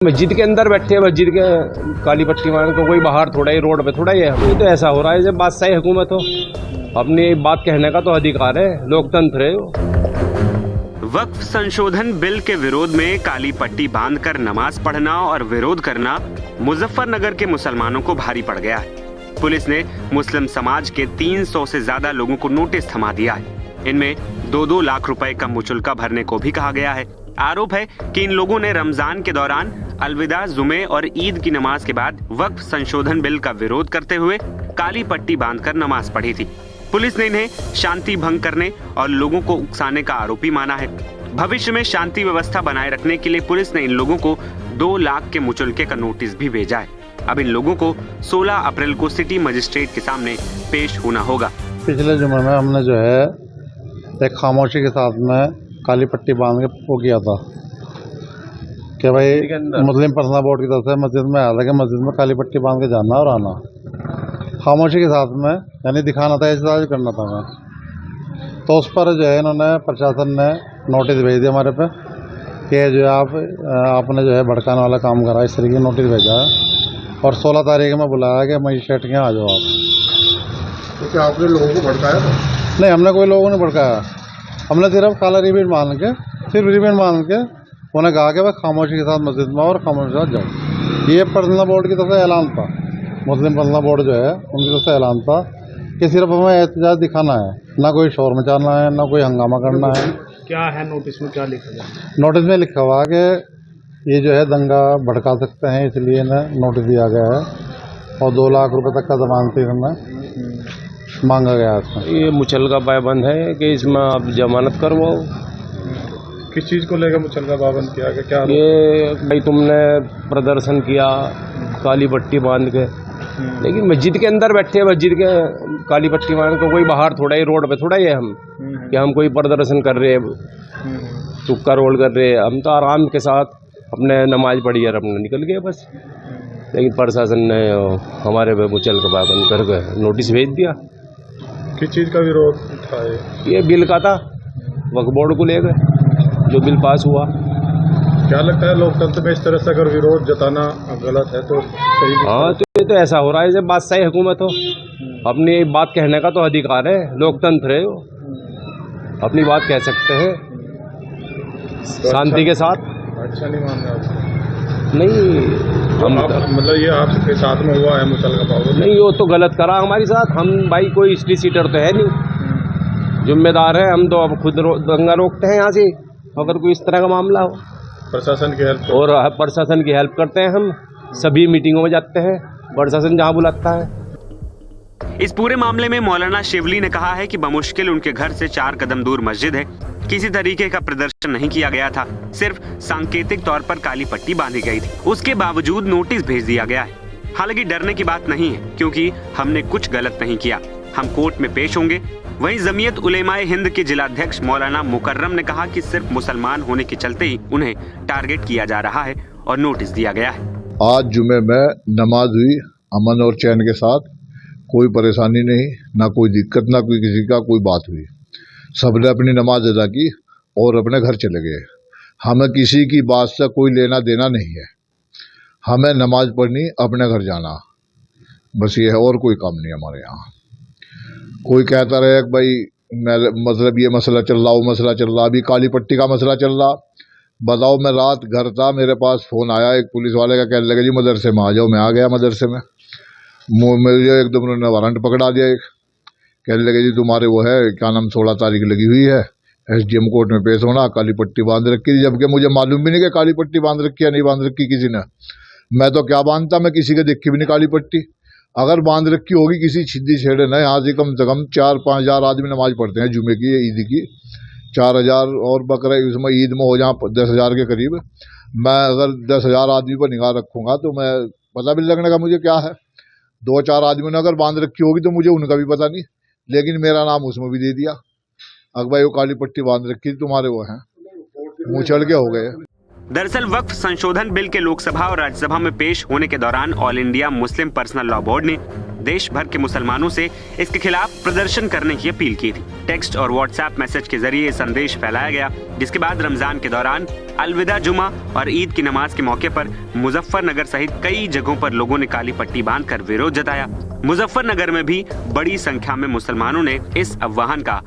मस्जिद के अंदर बैठे हैं, मस्जिद के काली पट्टी मार तो कोई बाहर थोड़ा ही रोड पे थोड़ा ही है। ये तो ऐसा हो रहा है जब बादशाही हुकूमत हो, अपनी बात कहने का तो अधिकार है, लोकतंत्र है वो। वक्फ संशोधन बिल के विरोध में काली पट्टी बांधकर नमाज पढ़ना और विरोध करना मुजफ्फरनगर के मुसलमानों को भारी पड़ गया है। पुलिस ने मुस्लिम समाज के 300 से ज्यादा लोगों को नोटिस थमा दिया है। इनमें 2-2 लाख रुपए का मुचुल्का भरने को भी कहा गया है। आरोप है कि इन लोगों ने रमजान के दौरान अलविदा, जुमे और ईद की नमाज के बाद वक्फ संशोधन बिल का विरोध करते हुए काली पट्टी बांधकर नमाज पढ़ी थी। पुलिस ने इन्हें शांति भंग करने और लोगों को उकसाने का आरोपी माना है। भविष्य में शांति व्यवस्था बनाए रखने के लिए पुलिस ने इन लोगों को 2 लाख के मुचुल्के का नोटिस भी भेजा है। अब इन लोगों को 16 अप्रैल को सिटी मजिस्ट्रेट के सामने पेश होना होगा। पिछले जुमे में हमने जो है एक खामोशी के साथ में काली पट्टी बांध के वो किया था कि भाई मुस्लिम पर्सनल बोर्ड की तरफ से मस्जिद में आया था कि मस्जिद में काली पट्टी बांध के जाना और आना, खामोशी के साथ में, यानी दिखाना था, एहतजाज करना था मैं। तो उस पर जो है इन्होंने, प्रशासन ने नोटिस भेज दिया हमारे पे कि जो आपने जो है भड़काने वाला काम करा, इस तरीके नोटिस भेजा है और 16 तारीख में बुलाया कि मजिस्ट्रेट के यहाँ आ जाओ आप। तो क्या आपने लोगों को भड़काया था? नहीं, हमने कोई लोगों ने भड़काया। हमने सिर्फ काला रिबन बांध के, उन्हें कहा कि भाई खामोशी के साथ मस्जिद में और खामोशी के साथ जाओ। ये पर्सनल बोर्ड की तरफ से ऐलान था, मुस्लिम पर्सनल बोर्ड जो है उनकी तरफ से ऐलान था कि सिर्फ हमें एहतजाज दिखाना है, ना कोई शोर मचाना है, ना कोई हंगामा करना है। क्या है नोटिस में, क्या लिखा है? नोटिस में लिखा हुआ है कि ये जो है दंगा भड़का सकते हैं, इसलिए इन्हें नोटिस दिया गया है और 2 लाख रुपए तक का जमानती इन्हें मांगा गया है। ये मुचल्का पाबंद है कि इसमें आप जमानत करवाओ। किस चीज़ को लेकर मुचल्का पाबंद किया गया? क्या ये भाई तुमने प्रदर्शन किया काली पट्टी बांध के, लेकिन मस्जिद के अंदर बैठे हैं, मस्जिद के काली पट्टी बांध तो कोई बाहर थोड़ा ही रोड पे थोड़ा ही है हम कि हम कोई प्रदर्शन कर रहे हैं, तुक्का रोल कर रहे हैं। हम तो आराम के साथ अपने नमाज पढ़ी और अपने निकल गए बस। लेकिन प्रशासन ने हमारे पे मुचल्का पाबंद करके नोटिस भेज दिया। किस चीज़ का विरोध था? ये बिल का था, वक्फ बोर्ड को लेकर जो बिल पास हुआ। क्या लगता है लोकतंत्र में इस तरह से अगर विरोध जताना गलत है तो सही? हाँ, तो ये तो ऐसा हो रहा है जब बादशाही हुकूमत हो, अपनी बात कहने का तो अधिकार है, लोकतंत्र है वो, अपनी बात कह सकते हैं तो शांति के साथ। अच्छा नहीं मान रहे आप? नहीं, हम मतलब ये आपके साथ में हुआ है मुचल्का पाबंद? नहीं, वो तो गलत करा हमारे साथ। हम भाई कोई हिस्ट्री सीटर तो है नहीं, जिम्मेदार है हम तो। अब खुद दंगा रोकते हैं यहाँ से अगर कोई इस तरह का मामला हो। प्रशासन की हेल्प और प्रशासन की हेल्प करते हैं हम, सभी मीटिंगों में जाते हैं, प्रशासन जहाँ बुलाता है। इस पूरे मामले में मौलाना शिवली ने कहा है कि बमुश्किल उनके घर से 4 कदम दूर मस्जिद है। किसी तरीके का प्रदर्शन नहीं किया गया था, सिर्फ सांकेतिक तौर पर काली पट्टी बांधी गई थी। उसके बावजूद नोटिस भेज दिया गया है। हालांकि डरने की बात नहीं है, क्योंकि हमने कुछ गलत नहीं किया, हम कोर्ट में पेश होंगे। वहीं जमीयत उलेमाए हिंद के जिलाध्यक्ष मौलाना मुकर्रम ने कहा कि सिर्फ मुसलमान होने के चलते ही उन्हें टारगेट किया जा रहा है और नोटिस दिया गया है। आज जुमे में नमाज हुई अमन और चैन के साथ, कोई परेशानी नहीं, ना कोई दिक्कत, ना कोई किसी का कोई बात हुई। सबने अपनी नमाज अदा की और अपने घर चले गए। हमें किसी की बात से कोई लेना देना नहीं है, हमें नमाज पढ़नी, अपने घर जाना, बस ये है, और कोई काम नहीं हमारे यहाँ। कोई कहता रहे भाई मतलब ये मसला चल रहा, वो मसला चल रहा, अभी काली पट्टी का मसला चल रहा। बताओ, मैं रात घर था, मेरे पास फ़ोन आया एक पुलिस वाले का, कहने लगे जी मदरसे में आ जाओ। मैं आ गया मदरसे में, मुझे एकदम उन्होंने वारंट पकड़ा दिया। एक कहने लगे जी तुम्हारे वो है क्या नाम 16 तारीख लगी हुई है, SDM कोर्ट में पेश होना, काली पट्टी बांध रखी थी। जबकि मुझे मालूम भी नहीं कि काली पट्टी बांध रखी या नहीं बांध रखी किसी ने। मैं तो क्या बांधता, मैं किसी के देखी भी नहीं काली पट्टी। अगर बांध रखी होगी किसी छिद्दी छेड़े ने, यहाँ से कम 4-5 हज़ार आदमी नमाज पढ़ते हैं जुमे की, ईद की 4,000 और बकरा उसमें ईद में हो जहाँ 10,000 के करीब। मैं अगर 10,000 आदमी पर निगाह रखूँगा तो मैं पता भी लगने का मुझे क्या है। 2-4 आदमियों ने अगर बांध रखी होगी तो मुझे उनका भी पता नहीं, लेकिन मेरा नाम उसमें भी दे दिया। अगर भाई वो काली पट्टी बांध रखी तुम्हारे वो हैं, मुँह चढ़ के हो गए। दरअसल वक्फ संशोधन बिल के लोकसभा और राज्यसभा में पेश होने के दौरान all India Muslim personal law board ने देश भर के मुसलमानों से इसके खिलाफ प्रदर्शन करने की अपील की थी। टेक्स्ट और व्हाट्सएप मैसेज के जरिए संदेश फैलाया गया, जिसके बाद रमजान के दौरान अलविदा जुमा और ईद की नमाज के मौके पर मुजफ्फरनगर सहित कई जगहों पर लोगों ने काली पट्टी बांधकर विरोध जताया। मुजफ्फरनगर में भी बड़ी संख्या में मुसलमानों ने इस आह्वान का